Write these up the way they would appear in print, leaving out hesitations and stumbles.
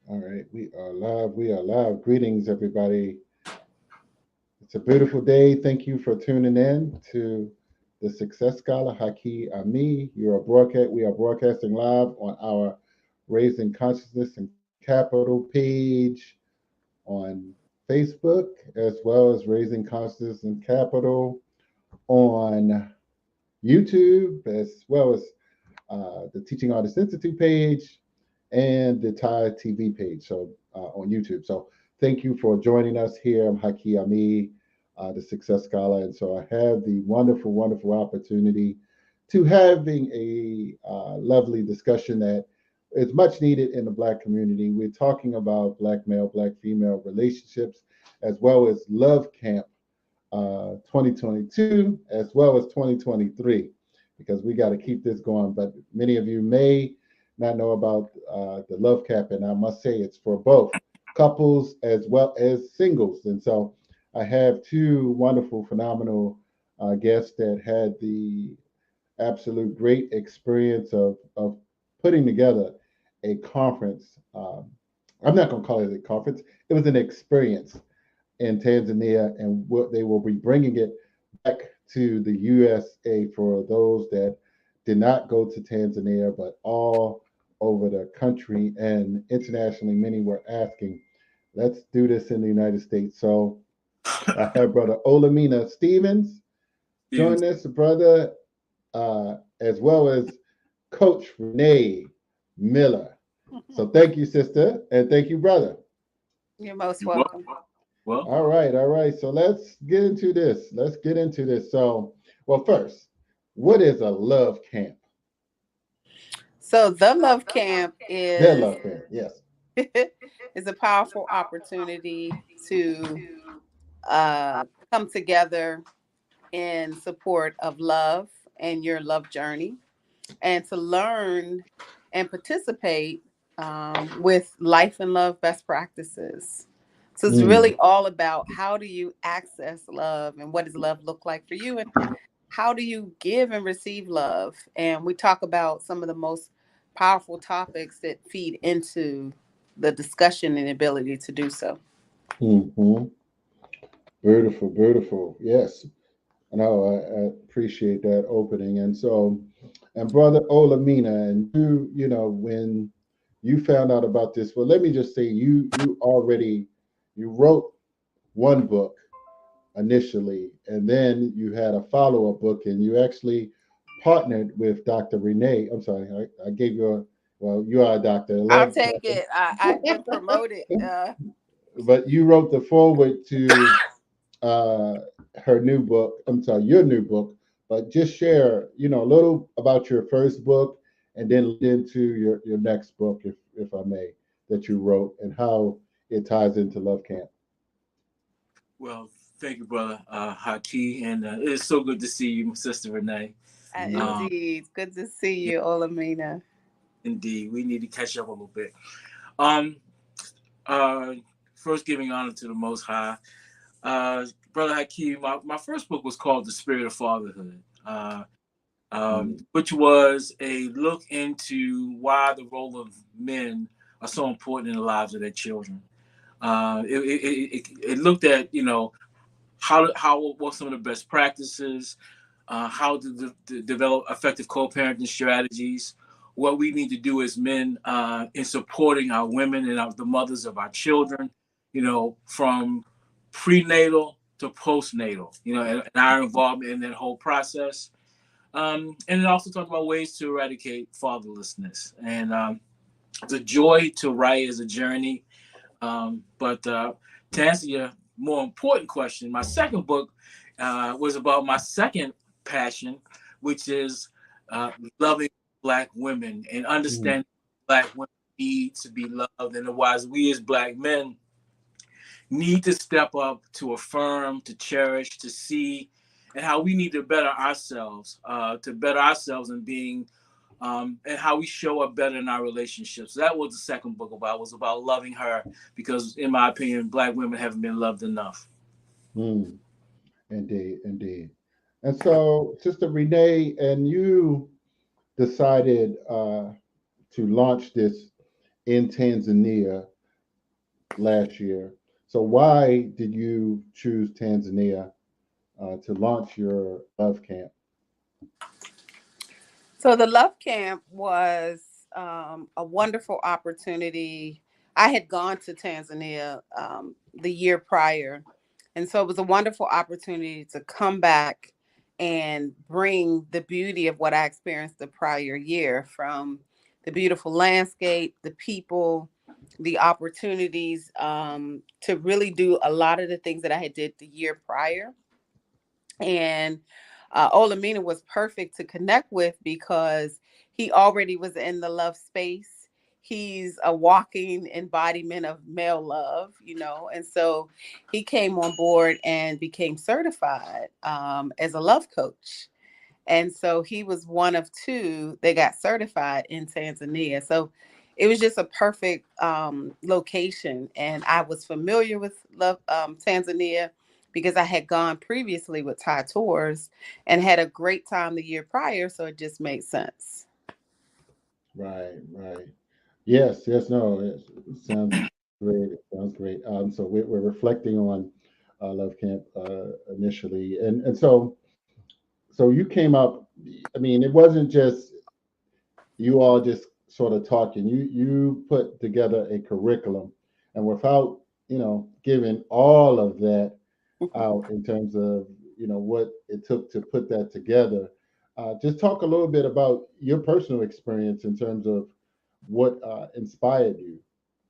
All right, we are live. We are live. Greetings, everybody. It's a beautiful day. Thank you for tuning in to the Success Scholar Haki Ami. You are broadcast. We are broadcasting live on our Raising Consciousness and Capital page on Facebook, as well as Raising Consciousness and Capital on YouTube, as well as the Teaching Artists Institute page and the Thai TV page, so on YouTube. So thank you for joining us here. I'm Haki Ami, the Success Scholar, and so I have the wonderful, wonderful opportunity to having a lovely discussion that is much needed in the Black community. We're talking about Black male, Black female relationships, as well as Love Camp 2022, as well as 2023, because we got to keep this going. But many of you may not know about the Love Cap, and I must say it's for both couples as well as singles. And so I have two wonderful, phenomenal guests that had the absolute great experience of putting together a conference. I'm not going to call it a conference, it was an experience in Tanzania, and what they will be bringing it back to the USA for those that did not go to Tanzania, but all over the country and internationally. Many were asking, let's do this in the United States. So I have Brother Olamina Stevens Stevens. join us, brother, as well as Coach Renee Miller. So thank you, sister, and thank you, brother. You're most You well? welcome. Well, All right, all right. So let's get into this. Let's get into this. So, well, first, what is a love camp? So the Love Camp Their is love camp, yes. is a powerful opportunity to come together in support of love and your love journey, and to learn and participate with life and love best practices. So it's Mm, really all about how do you access love and what does love look like for you, and how do you give and receive love. And we talk about some of the most powerful topics that feed into the discussion and ability to do so. hmm. Beautiful, beautiful. Yes. No, I appreciate that opening. And so, and brother Olamina, and when you found out about this, well, let me just say, you wrote one book initially, and then you had a follow-up book, and you actually partnered with Dr. Renee. I'm sorry, I gave you a, well, you are a doctor, a I'll love take doctor, it. I've been promoted. but you wrote the foreword to uh, her new book. I'm sorry, your new book. But just share, a little about your first book, and then lead into your next book, if I may, that you wrote, and how it ties into Love Camp. well, thank you, brother Haki, and it is so good to see you, my sister Renee. Yeah. Um, Indeed. Good to see yeah, you, Olamina. indeed, we need to catch up a little bit. Um, uh, First, giving honor to the Most High, brother Haki. My first book was called The Spirit of Fatherhood. Mm, Which was a look into why the role of men are so important in the lives of their children. It looked at how what some of the best practices, how to develop effective co-parenting strategies, what we need to do as men in supporting our women and the mothers of our children, from prenatal to postnatal, and our involvement in that whole process. And it also talked about ways to eradicate fatherlessness. And the joy to write is a journey. But to answer your more important question, my second book was about my second passion, which is loving Black women and mm, understanding Black women need to be loved, and why we as Black men need to step up to affirm, to cherish, to see, and how we need to better ourselves in being, and how we show up better in our relationships. So that was the second book about. Was about loving her because, in my opinion, Black women haven't been loved enough. mm. Indeed, indeed. And so, Sister Renee, and you decided to launch this in Tanzania. last year. So why did you choose Tanzania to launch your love camp? So the Love Camp was a wonderful opportunity. I had gone to Tanzania the year prior, and so it was a wonderful opportunity to come back and bring the beauty of what I experienced the prior year, from the beautiful landscape, the people, the opportunities, to really do a lot of the things that I had did the year prior. And Olamina was perfect to connect with because he already was in the love space. He's a walking embodiment of male love, and so he came on board and became certified as a love coach. And so he was one of two that got certified in Tanzania. So it was just a perfect location. And I was familiar with Tanzania because I had gone previously with Thai Tours and had a great time the year prior. So it just made sense. Right, right. Yes, yes, no, it sounds great. It sounds great. So we're reflecting on Love Camp initially, and so you came up. I mean, it wasn't just you all just sort of talking. You put together a curriculum, and without giving all of that out in terms of what it took to put that together. Just talk a little bit about your personal experience in terms of what inspired you.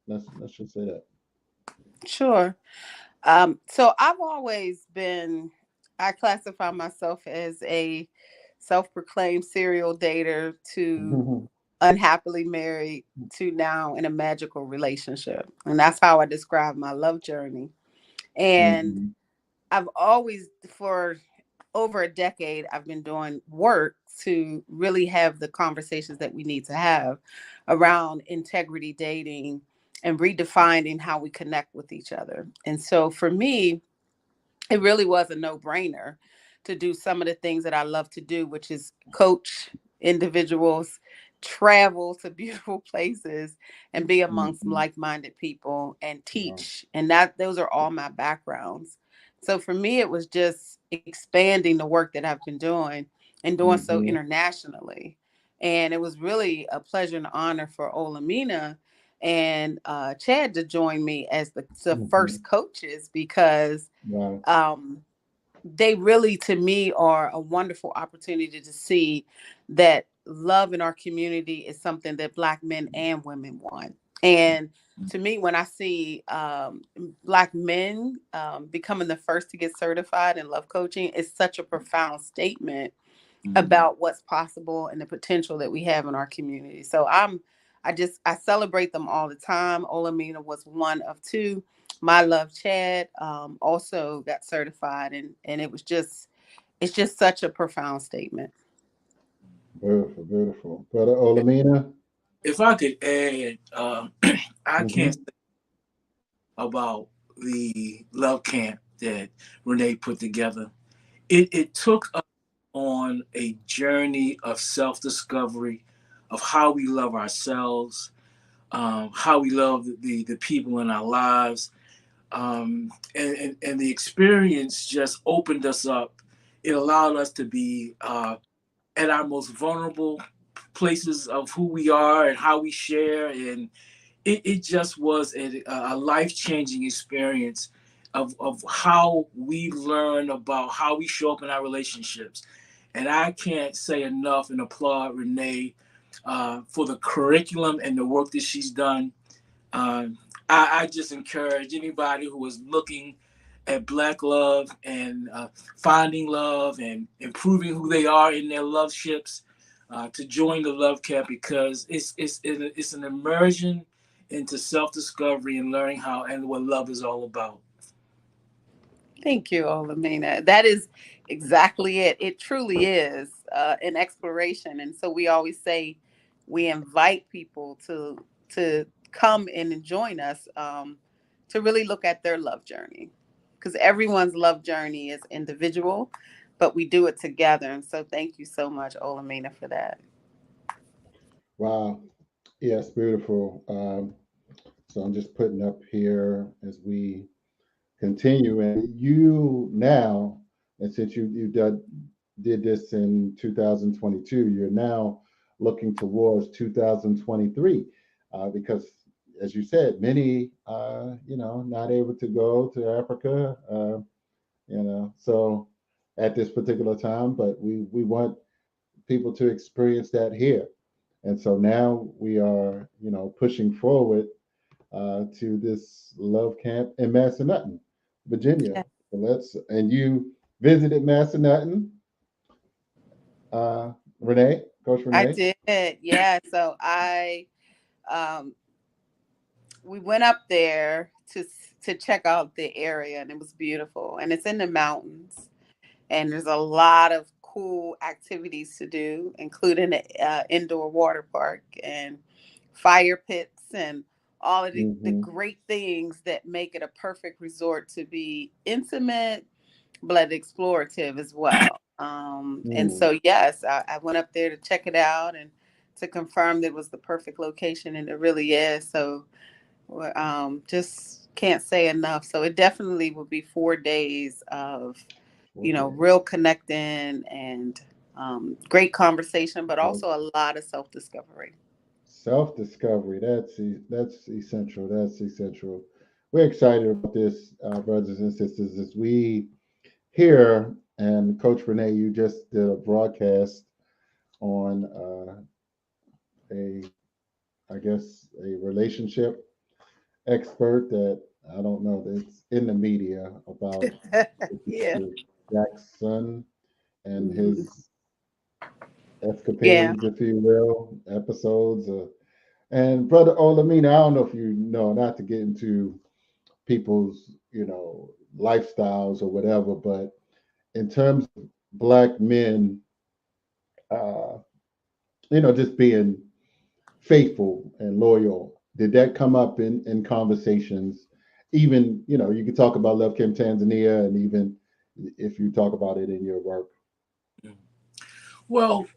Let's just say that. Sure. So I've always been, I classify myself as a self proclaimed serial dater to unhappily married to now in a magical relationship. And that's how I describe my love journey. And Mhm. I've always, for over a decade, I've been doing work to really have the conversations that we need to have around integrity dating and redefining how we connect with each other. And so for me, it really was a no-brainer to do some of the things that I love to do, which is coach individuals, travel to beautiful places, and be amongst Mhm. like-minded people and Wow. teach. And that those are all my backgrounds. So for me, it was just expanding the work that I've been doing and doing so Mhm. internationally. And it was really a pleasure and honor for Olamina and Chad to join me as the Mhm. first coaches, because Wow. um, they really, to me, are a wonderful opportunity to see that love in our community is something that Black men and women want. And to me, when I see Black men becoming the first to get certified in love coaching, it's such a profound statement about what's possible and the potential that we have in our community. So I celebrate them all the time. Olamina was one of two. My love Chad also got certified, and it's just such a profound statement. Beautiful, beautiful. Brother Olamina. If I could add, I can't Hmm. say about the love camp that Renee put together. It took us on a journey of self discovery, of how we love ourselves, how we love the people in our lives. And the experience just opened us up. It allowed us to be at our most vulnerable places of who we are and how we share. And it just was a life changing experience of how we learn about how we show up in our relationships. And I can't say enough and applaud Renee for the curriculum and the work that she's done. Um, I just encourage anybody who is looking at Black love and finding love and improving who they are in their love ships to join the Love Camp, because it's an immersion into self discovery and learning how and what love is all about. Thank you, Olamina. That is exactly it. It truly is an exploration, and so we always say we invite people to come in and join us to really look at their love journey, because everyone's love journey is individual, but we do it together. And so, thank you so much, Olamina, for that. Wow. Yes, beautiful. So I'm just putting up here as we continue. And you now, and since did this in 2022, you're now looking towards 2023, because, as you said, many, not able to go to Africa, so at this particular time, but we want people to experience that here. And so now we are, pushing forward to this love camp in Massenuten, Virginia. Yeah, So and you visited Massenuten, uh, Renee, Coach I Renee. did. Yeah. So um, we went up there to check out the area, and it was beautiful. And it's in the mountains, and there's a lot of cool activities to do, including the indoor water park and fire pits and all of the Mm-hmm. great things that make it a perfect resort to be intimate but explorative as well. And Mm. so, yes, I went up there to check it out and to confirm that it was the perfect location, and it really is. So, just can't say enough. So, it definitely will be 4 days of, 4 days. real connecting and great conversation, but So also a lot of self discovery. self-discovery, that's essential. That's essential. We're excited about this, brothers and sisters, as we hear. And Coach Renee, you just did a broadcast on a, I guess, a relationship expert that I don't know that's in the media about Yeah. Jackson and Mhm. his Yeah. escapades, if you will, episodes. And Brother Olamina, I don't know if you know, not to get into people's, lifestyles or whatever, but in terms of black men, uh, just being faithful and loyal, did that come up in conversations? Even, you could talk about Love Camp Tanzania, and even if you talk about it in your work. Well,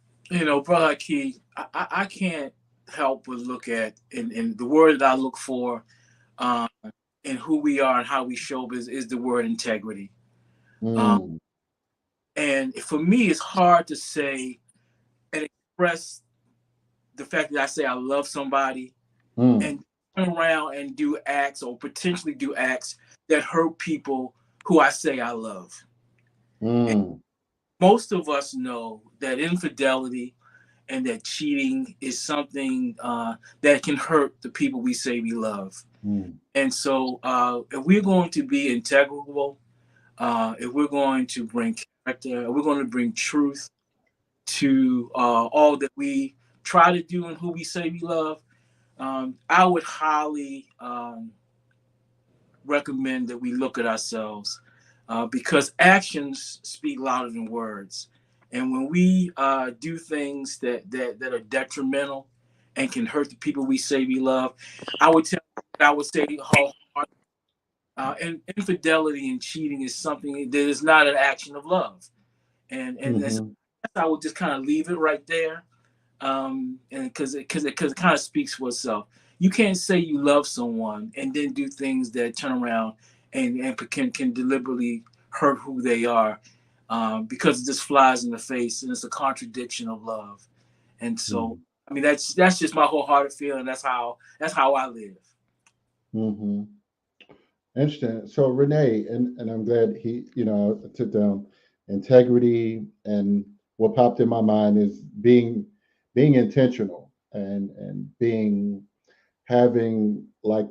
Brother Key, I can't help but look at and the word that I look for um, in who we are and how we show up is the word integrity. Um, Mm, and for me, it's hard to say and express the fact that I say I love somebody mm, and turn around and do acts or potentially do acts that hurt people who I say I love. And mm, most of us know that infidelity and that cheating is something that can hurt the people we say we love. mm, And so, if we're going to be integral, if we're going to bring character, if we're going to bring truth to all that we try to do and who we say we love, I would highly recommend that we look at ourselves because actions speak louder than words. And when we do things that are detrimental and can hurt the people we say we love, I would say wholeheartedly, and infidelity and cheating is something that is not an action of love. And so mm-hmm, I would just kind of leave it right there, and because it kind of speaks for itself. You can't say you love someone and then do things that turn around and can deliberately hurt who they are, because it just flies in the face and it's a contradiction of love. And so, mm, I mean, that's just my wholehearted feeling. That's how I live. mm-hmm. Interesting. So Renee, and I'm glad I took down integrity, and what popped in my mind is being intentional, and being having like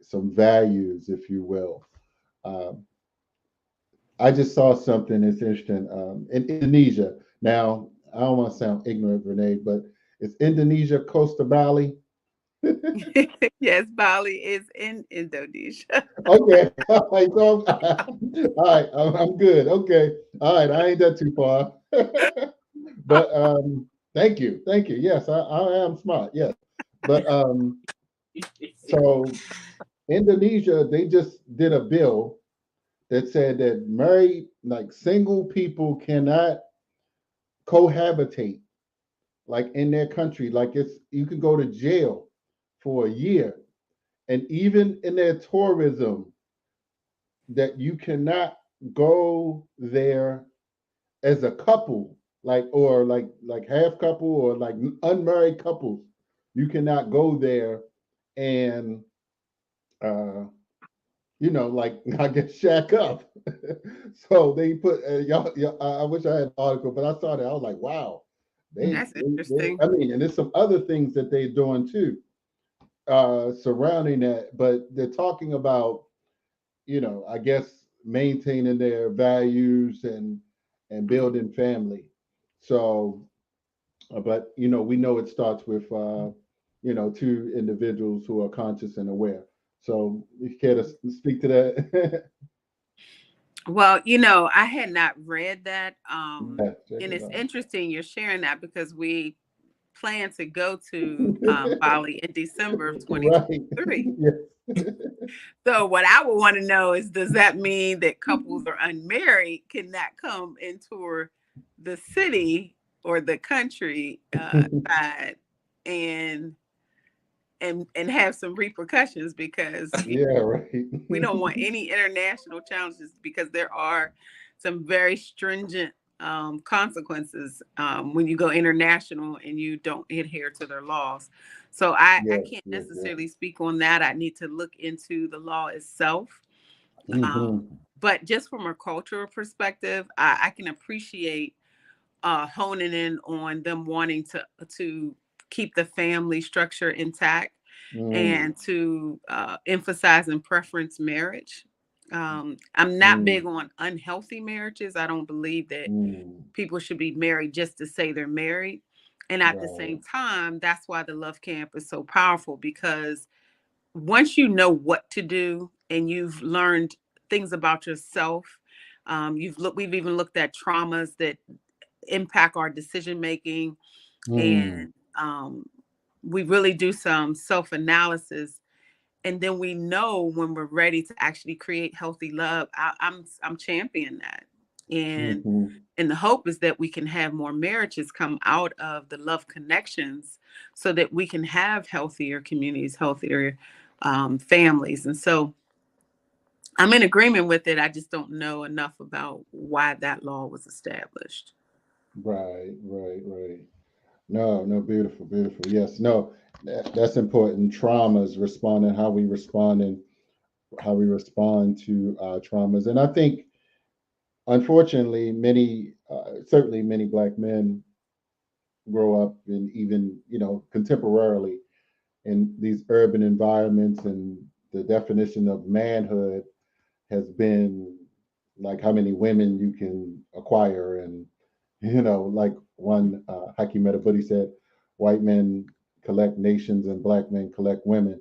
some values, if you will. Um, I just saw something that's interesting, in Indonesia. Now, I don't want to sound ignorant, Renee, but it's Indonesia, Costa Bali. Yes, Bali is in Indonesia. Okay. All right. So, all right. I'm good. Okay. All right. I ain't that too far. But thank you. Thank you. Yes, I am smart. Yes. But so Indonesia, they just did a bill that said that married, like single people cannot cohabitate like in their country. Like you could go to jail for a year And even in their tourism, that you cannot go there as a couple, like, or like half couple, or like unmarried couples. You cannot go there and uh like, I guess, shack up. So they put, y'all, I wish I had an article, but I saw that. I was like, wow, That's interesting. I mean, and there's some other things that they're doing too, surrounding that, but they're talking about, I guess, maintaining their values and building family. So, but we know it starts with two individuals who are conscious and aware. So, you care to speak to that? Well, I had not read that. Yeah, check And it it's out. interesting you're sharing that because we plan to go to Bali in December of Right. 2023. Yes. So what I would want to know is, does that mean that couples are unmarried cannot come and tour the city or the country side and and have some repercussions, because Yeah, right. we don't want any international challenges, because there are some very stringent consequences when you go international and you don't adhere to their laws. So I Yes, can't yes, yes. necessarily speak on that. I need to look into the law itself. Um, Hmm. but just from a cultural perspective, I can appreciate honing in on them wanting to keep the family structure intact Mm, and to emphasize and preference marriage. I'm not mm, big on unhealthy marriages. I don't believe that mm. people should be married just to say they're married. And at the Right. same time, that's why the love camp is so powerful, because once you know what to do and you've learned things about yourself, we've even looked at traumas that impact our decision making, Mm, and we really do some self analysis, and then we know when we're ready to actually create healthy love. I'm championing that, and hmm. the hope is that we can have more marriages come out of the love connections, so that we can have healthier communities, healthier families. And so I'm in agreement with it. I just don't know enough about why that law was established. Right, right, right. No, no, beautiful, beautiful. Yes, no, that's important. Traumas, responding, how we respond, and how we respond to traumas. And I think, unfortunately, certainly many Black men grow up in, even, contemporarily, in these urban environments, and the definition of manhood has been like how many women you can acquire. And like one Haki Medabudi said, white men collect nations and Black men collect women.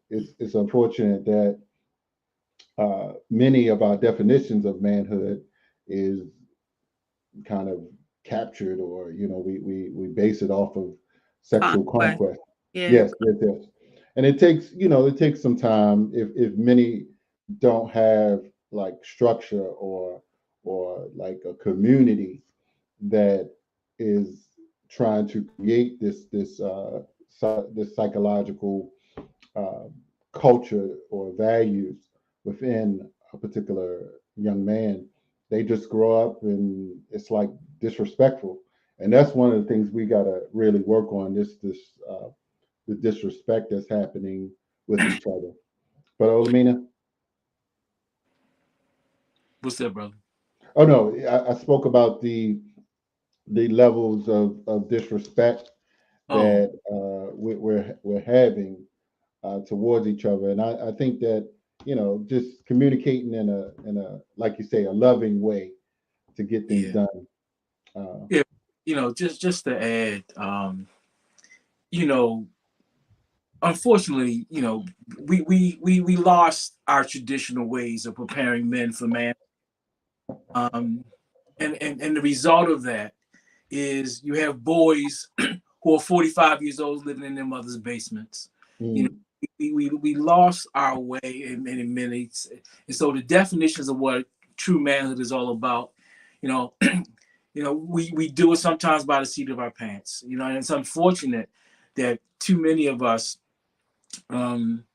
It's unfortunate that many of our definitions of manhood is kind of captured, or we base it off of sexual Conquest. conquest. Yeah. Yes, yes, yes. And it takes some time, if many don't have like structure, or like a community that is trying to create this psychological uh, culture or values within a particular young man. They just grow up and it's like disrespectful, and that's one of the things we got to really work on. The disrespect that's happening with each other. But Olamina, What's that, brother? oh no, I spoke about the levels of disrespect Oh, that we're having towards each other. And I think that, just communicating in a, like you say, a loving way to get things yeah. done. Uh, Yeah. Just to add, you know, unfortunately, we lost our traditional ways of preparing men for man. Um, and the result of that is you have boys who are 45 years old living in their mother's basements. You know, mm, we lost our way in minutes. And so the definitions of what true manhood is all about, you know, we do it sometimes by the seat of our pants. And it's unfortunate that too many of us, um,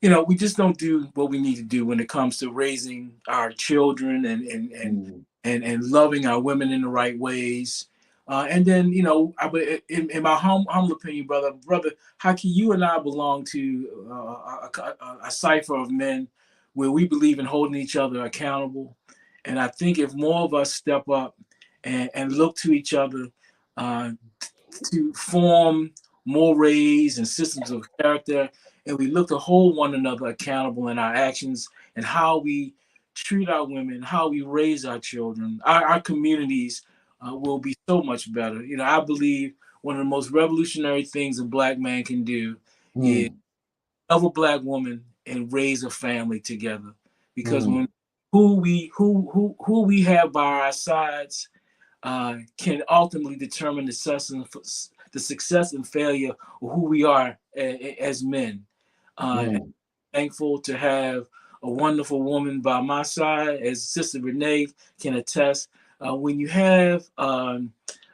we just don't do what we need to do when it comes to raising our children mm, and loving our women in the right ways. And then, in my humble opinion, brother Haki, you and I belong to a cipher of men where we believe in holding each other accountable. And I think if more of us step up and look to each other uh, to form mores and systems of character, and we look to hold one another accountable in our actions and how we treat our women, how we raise our children, our communities will be so much better. I believe one of the most revolutionary things a black man can do is mm, love a black woman and raise a family together. Because mm, when who we have by our sides can ultimately determine the success and failure of who we are as men. mm, Thankful to have a wonderful woman by my side, as Sister Renee can attest. When you have a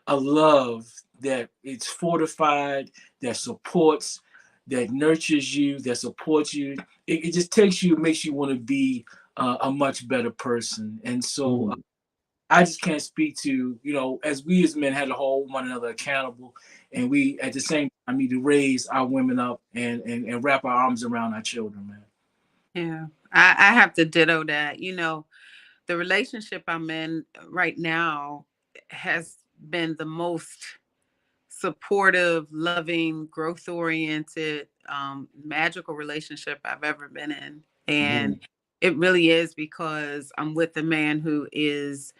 love that it's fortified, that supports, that nurtures you, that supports you, it just takes you, makes you want to be a much better person. And so mm. I just can't speak to, as we as men had to hold one another accountable, and we at the same time need to raise our women up and wrap our arms around our children, man. Yeah, I have to ditto that. The relationship I'm in right now has been the most supportive, loving, growth oriented, magical relationship I've ever been in. And Mhm, it really is because I'm with a man who is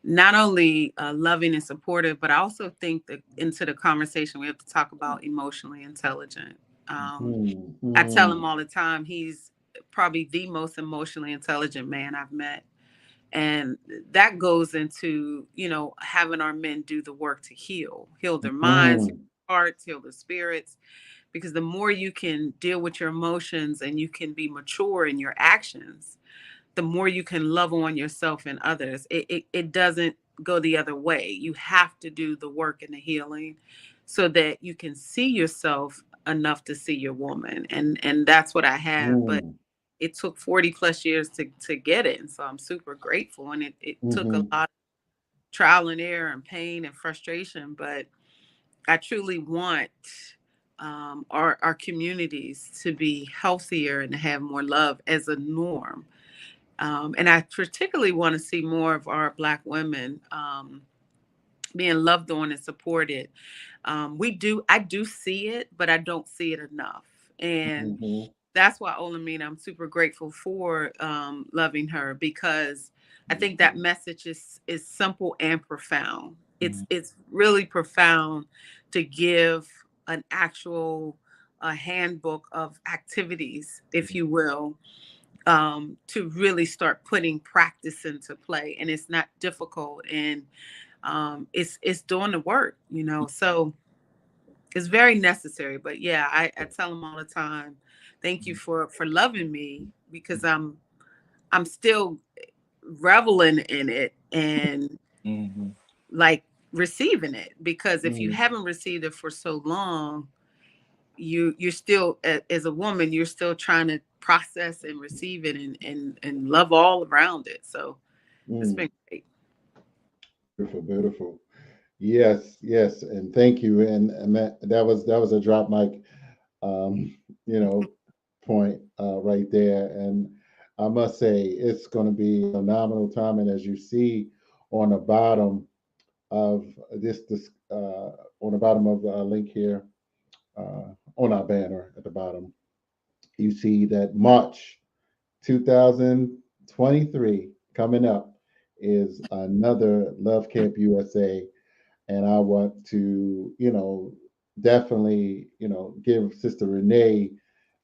not only loving and supportive, but I also think that into the conversation we have to talk about emotionally intelligent. mhm, I tell him mm, all the time he's probably the most emotionally intelligent man I've met. And that goes into, having our men do the work to heal their minds, heal mm, their hearts, heal their spirits. Because the more you can deal with your emotions and you can be mature in your actions, the more you can love on yourself and others. It doesn't go the other way. You have to do the work and the healing so that you can see yourself enough to see your woman. And that's what I have. But mm, it took 40 plus years to get it. And so I'm super grateful. And it took a mhm, lot of trial and error and pain and frustration. But I truly want our communities to be healthier and to have more love as a norm. And I particularly want to see more of our Black women being loved on and supported. I do see it, but I don't see it enough. And mhm, that's why Olamina, I'm super grateful for loving her, because I think that mhm, message is simple and profound. mhm, It's really profound to give an actual handbook of activities, if you will, to really start putting practice into play. And it's not difficult, and it's doing the work. So it's very necessary. But yeah, I tell them all the time, thank you for loving me, because I'm still reveling in it and Mm-hmm. like receiving it. Because if you mm, haven't received it for so long, you're still, as a woman, you're still trying to process and receive it and love all around it. So it's mm. been great. Beautiful, beautiful. Yes, yes, and thank you. And that was a drop mic, um, you know, point right there. And I must say, it's going to be a phenomenal time. And as you see on the bottom of this on the bottom of the link here, on our banner at the bottom, you see that March 2023 coming up is another Love Camp USA, and I want to, definitely, give Sister Renee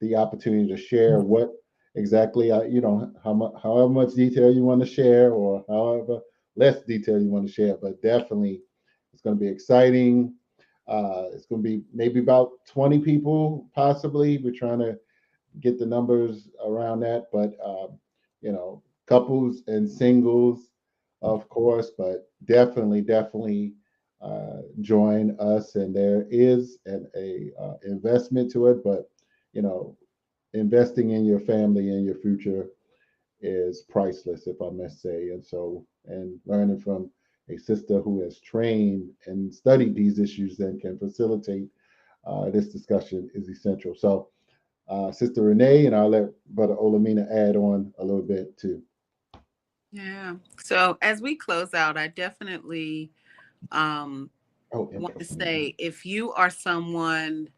the opportunity to share what exactly, however much detail you want to share, or however less detail you want to share, but definitely it's going to be exciting. It's going to be maybe about 20 people, possibly. We're trying to get the numbers around that, but couples and singles, of course, but definitely join us. And there is a investment to it, but you know, investing in your family and your future is priceless, if I must say. And so, and learning from a sister who has trained and studied these issues and can facilitate this discussion is essential. So, Sister Renee, and I'll let Brother Olamina add on a little bit too. Yeah. So as we close out, I definitely um, Oh, want to impersonal. say if you are someone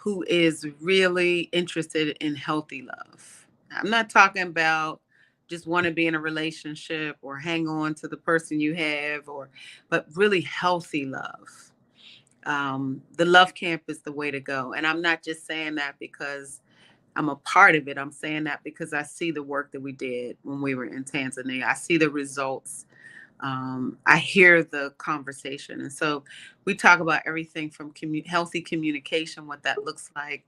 who is really interested in healthy love, I'm not talking about just want to be in a relationship or hang on to the person you have, but really healthy love. The love camp is the way to go. And I'm not just saying that because I'm a part of it. I'm saying that because I see the work that we did when we were in Tanzania. I see the results. I hear the conversation. And so we talk about everything from healthy communication, what that looks like.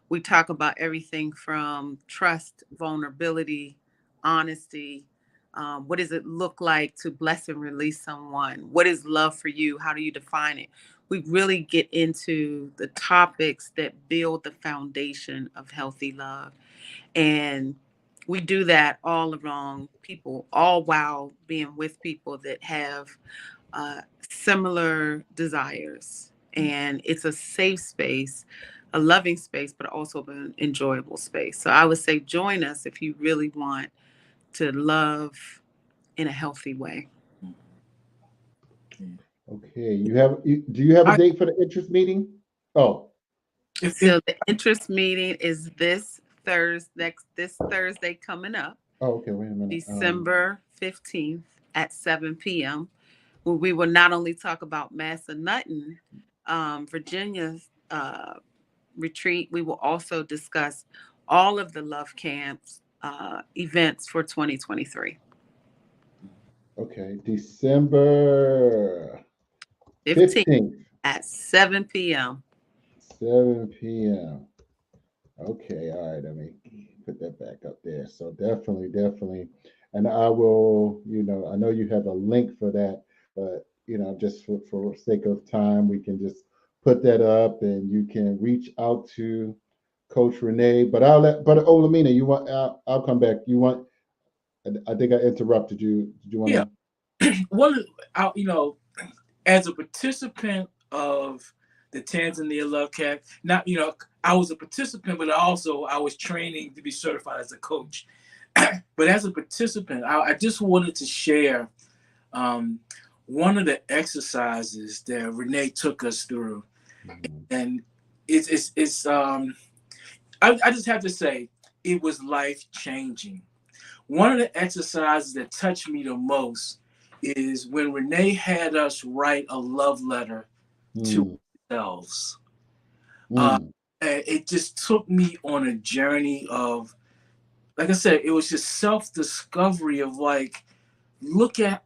We talk about everything from trust, vulnerability, honesty. What does it look like to bless and release someone? What is love for you? How do you define it? We really get into the topics that build the foundation of healthy love. And we do that all around people, all while being with people that have similar desires. And it's a safe space, a loving space, but also an enjoyable space. So I would say join us if you really want to love in a healthy way. Okay, do you have a I, date for the interest meeting? Oh, if So the interest meeting is this Thursday coming up, oh, okay. Wait a minute. December 15th at 7 p.m. Where we will not only talk about Massenuten, Virginia's retreat, we will also discuss all of the Love Camps events for 2023. Okay, December 15th 15th, at 7 p.m. 7 p.m. Okay, all right. Let me put that back up there. So definitely. And I will, I know you have a link for that, but, just for sake of time, we can just put that up and you can reach out to Coach Renee. But Olamina, I'll come back. I think I interrupted you. Did you want yeah, to? one, as a participant of the Tanzania Love Camp, not I was a participant, but I was training to be certified as a coach. But as a participant, I just wanted to share um, one of the exercises that Renee took us through, Mhm. and it's I just have to say it was life changing. One of the exercises that touched me the most is when Renee had us write a love letter to Mm, ourselves. Uh, mm, and it just took me on a journey of, like I said, it was just self discovery of like, look at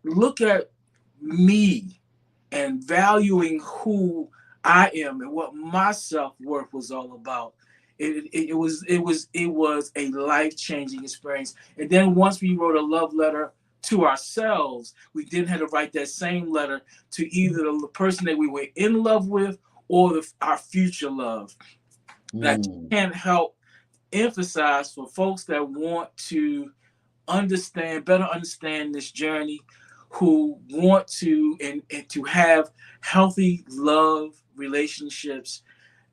me and valuing who I am and what my self worth was all about. It was a life changing experience. And then once we wrote a love letter to ourselves, we then had to write that same letter to either the person that we were in love with or our future love. And I mm. can't help emphasize for folks that want to better understand this journey, who want to and to have healthy love relationships.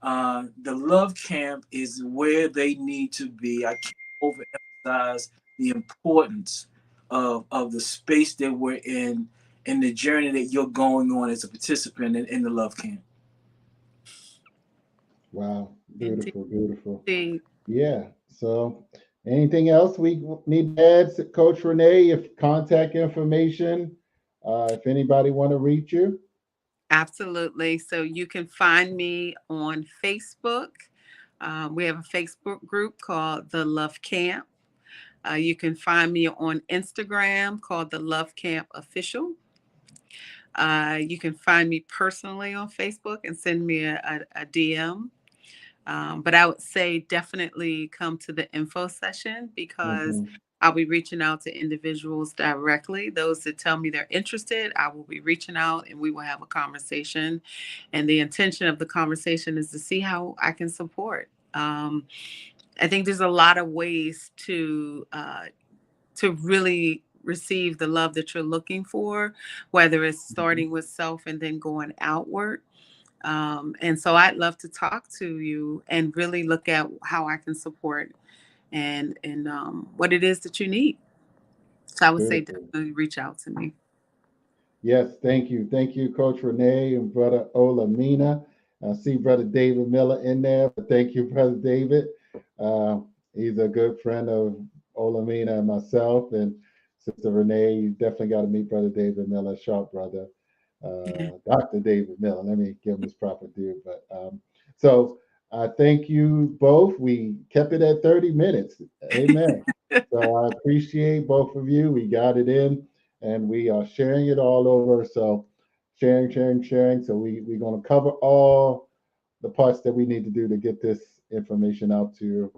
The love camp is where they need to be. I can't overemphasize the importance of the space that we're in and the journey that you're going on as a participant in the love camp. Wow, Indeed. beautiful. Yeah. So, anything else we need to add, Coach Renee? If contact information, if anybody want to reach you. Absolutely. So you can find me on Facebook. We have a Facebook group called The Love Camp. You can find me on Instagram called The Love Camp Official. You can find me personally on Facebook and send me a DM. But I would say definitely come to the info session because Hmm. I'll be reaching out to individuals directly. Those that tell me they're interested, I will be reaching out and we will have a conversation. And the intention of the conversation is to see how I can support. I think there's a lot of ways to really receive the love that you're looking for, whether it's starting with self and then going outward. And so I'd love to talk to you and really look at how I can support and what it is that you need. So I would say Beautiful. definitely reach out to me. Yes, thank you. Thank you, Coach Renee and Brother Olamina. I see Brother David Miller in there, but thank you, Brother David. Uh, he's a good friend of Olamina and myself. And Sister Renee, you definitely got to meet Brother David Miller, sharp brother. Yeah. Dr. David Miller, let me give him his proper due. But so thank you both. We kept it at 30 minutes. Amen. So I appreciate both of you. We got it in and we are sharing it all over. So sharing, sharing, sharing. So we're going to cover all the parts that we need to do to get this information out to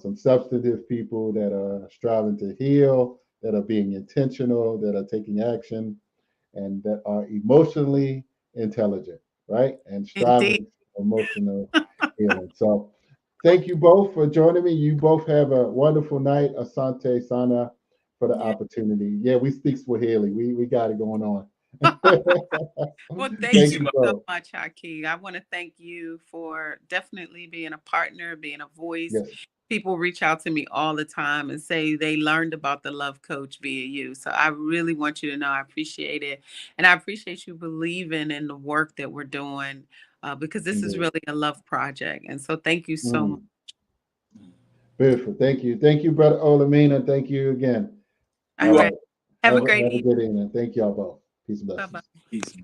some substantive people that are striving to heal, that are being intentional, that are taking action, and that are emotionally intelligent, right? And Indeed. striving for emotional healing. So thank you both for joining me. You both have a wonderful night. Asante Sana for the Yeah. opportunity. Yeah, we speak Swahili. We got it going on. Well, thank Peace, Thank you you, you my so both. much, Haki. I want to thank you for definitely being a partner, being a voice. Yes, People reach out to me all the time and say they learned about the Love Coach via you. So I really want you to know I appreciate it. And I appreciate you believing in the work that we're doing because this is indeed. really a love project. And so thank you so much. Mm, beautiful. Thank you. Thank you, Brother Olamina. Thank you again. All All You right. right. Have a Have great a evening. good evening. Thank y'all both. Peace and Bye blessings. bye. peace.